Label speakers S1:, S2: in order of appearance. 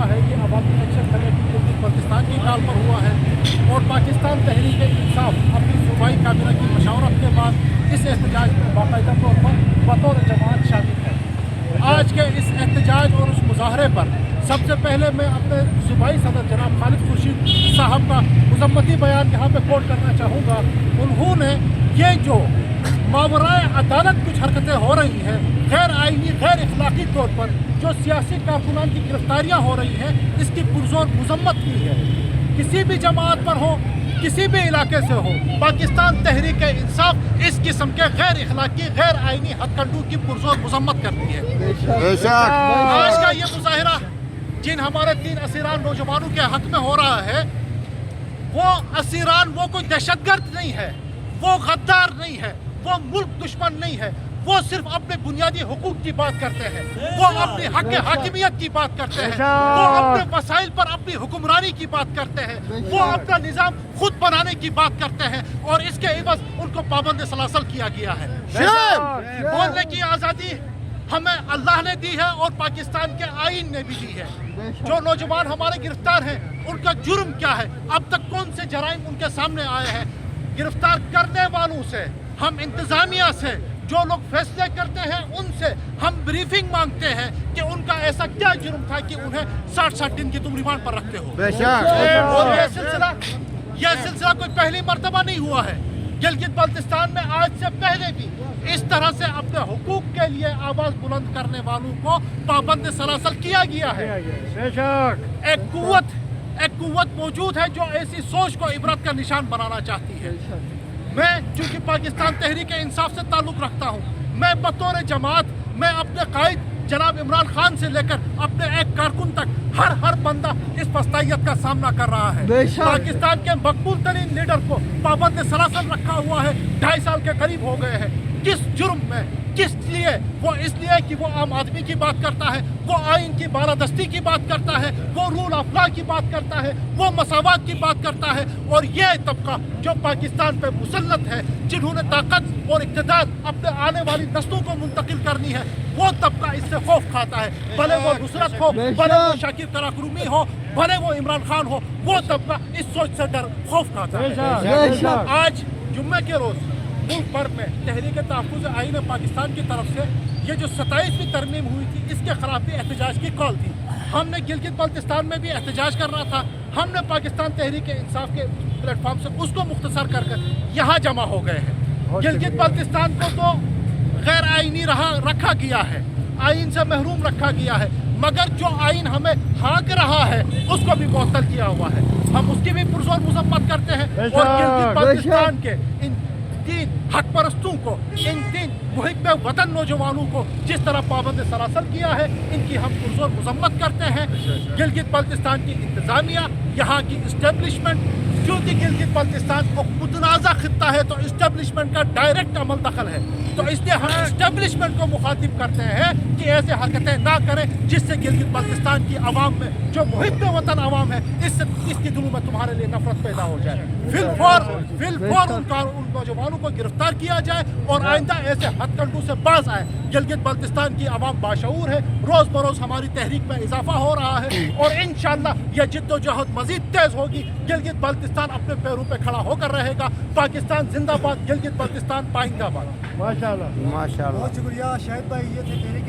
S1: रहा है ये अवामी एक्शन कमेटी गिलगित बल्तिस्तान की कॉल पर हुआ है और पाकिस्तान तहरीक इंसाफ अपनी सूबाई काबीना की मशावरत के बाद इस एहतजाज में बाकायदा तौर पर बतौर जमात शामिल है। आज के इस एहतजाज और उस मुजाहरे पर सबसे पहले मैं अपने सूबाई सदर जनाब खालिद खुर्शीद साहब का मुज़म्मती बयान यहाँ पे कोट करना चाहूँगा। उन्होंने ये जो मावराए अदालत कुछ हरकतें हो रही हैं गैर आइनी गैर इखलाकी तौर पर जो सियासी कारकुनान की गिरफ्तारियाँ हो रही हैं इसकी पुरजोर मजम्मत की है। किसी भी जमात पर हो किसी भी इलाके से हो पाकिस्तान तहरीक इंसाफ इस किस्म के गैर इखलाकी गैर आइनी हथकंडों की पुरजोर मजम्मत करती है। आज का ये मुजाहिरा जिन हमारे 3 असीरान नौजवानों के हक में हो रहा है वो असीरान वो कोई दहशतगर्द नहीं है, वो गद्दार नहीं है, वो मुल्क दुश्मन नहीं है, वो सिर्फ अपने बुनियादी हुकूक की बात करते हैं, वो अपने हक हाकिमियत की बात करते हैं, वो अपने वसाइल पर अपनी हुक्मरानी की बात करते हैं, वो अपना निज़ाम खुद बनाने की बात करते हैं और इसके एवज उनको पाबंद सलासल किया गया है। बोलने की आज़ादी हमें अल्लाह ने दी है और पाकिस्तान के आईन ने भी दी है। जो नौजवान हमारे गिरफ्तार हैं उनका जुर्म क्या है, अब तक कौन से जराइम उनके सामने आए हैं, गिरफ्तार करने वालों से हम इंतजामिया से जो लोग फैसले करते हैं उनसे हम ब्रीफिंग मांगते हैं कि उनका ऐसा क्या जुर्म था कि उन्हें 60-60 दिन की तुम रिमांड पर रखते हो। और यह सिलसिला कोई पहली मर्तबा नहीं हुआ है। गिलगित बल्तिस्तान में आज से पहले भी इस तरह से अपने हुकूक के लिए आवाज बुलंद करने वालों को पाबंद सलासल किया गया है। एक कुव्वत मौजूद है जो ऐसी सोच को इबरत का निशान बनाना चाहती है। मैं चूंकि पाकिस्तान तहरीक इंसाफ से ताल्लुक़ रखता हूँ, मैं बतौर जमात मैं अपने कायद जनाब इमरान खान से लेकर अपने एक कारकुन तक हर बंदा इस पस्तायत का सामना कर रहा है। पाकिस्तान के मकबूल तरीन लीडर को पाबंद सलासल रखा हुआ है, 2.5 साल के करीब हो गए हैं। किस जुर्म में, किस लिए? वो इसलिए कि वो आम आदमी की बात करता है, वो आइन की बालादस्ती की बात करता है, वो रूल ऑफ लॉ की बात करता है, वो मसावत की बात करता है। और ये तबका जो पाकिस्तान पे मुसल्लत है, जिन्होंने ताकत और इक़्तिदार अपने आने वाली नस्लों को मुंतकिल करनी है, वो तबका इससे खौफ खाता है। भले वो नुसरत हो, भले वो शाकिर कराकुरुमी हो, भले वो इमरान खान हो, वो तबका इस सोच से डर खौफ खाता है। आज जुम्मे के रोज़ मुल्क भर में तहरीक तहफ़्फ़ुज़ आईन पाकिस्तान की तरफ से ये जो 27वीं तरमीम हुई थी इसके खिलाफ भी एहतजाज की कॉल थी। हमने गिलगित बल्तिस्तान में भी एहतजाज करना था, हमने पाकिस्तान तहरीक इंसाफ के प्लेटफॉर्म से उसको मुख्तसर कर यहाँ जमा हो गए हैं। गिलगित बल्तिस्तान को तो गैर आइनी रखा गया है, आइन से महरूम रखा गया है, मगर जो आइन हमें हाँक रहा है उसको भी मुअत्तल किया हुआ है। हम उसकी भी पुरजोर मजम्मत करते हैं और गिलगित बल्तिस्तान के इन 3 हक परस्तों को, इन 3 मुहिब्बे वतन नौजवानों को जिस तरह पाबंद सलासल किया है इनकी हम पुरजोर मजम्मत करते हैं। गिलगित बल्तिस्तान की इंतजामिया, यहाँ की इस्टेब्लिशमेंट, क्योंकि गिलगित बल्तिस्तान को मुतनाज़ा खित्ता है तो इस्टेब्लिशमेंट का डायरेक्ट अमल दखल है, तो इसलिए हम इस्टेब्लिशमेंट को मुखातिब करते हैं कि ऐसे हरकतें ना करें जिससे गिलगित बल्तिस्तान की आवाम में जो मुहिब्बे वतन आवाम है इसके दिलों में तुम्हारे लिए नफरत पैदा हो जाए। फिलफौर उन नौजवानों को गिरफ्तार किया जाए और आइंदा ऐसे हथकंडों से बाज आए। गिलगित बल्तिस्तान की आवाम बाशऊर है, रोज़ बरोज़ हमारी तहरीक में इजाफा हो रहा है और इंशाअल्लाह यह जिद्दोजहद मज़ीद तेज़ होगी। गिलगित बल्तिस्तान अपने पैरों पे खड़ा होकर रहेगा। पाकिस्तान जिंदाबाद, गिलगित बल्तिस्तान पाइंदाबाद।
S2: माशाल्लाह।
S3: बहुत शुक्रिया शाहिद भाई, ये थे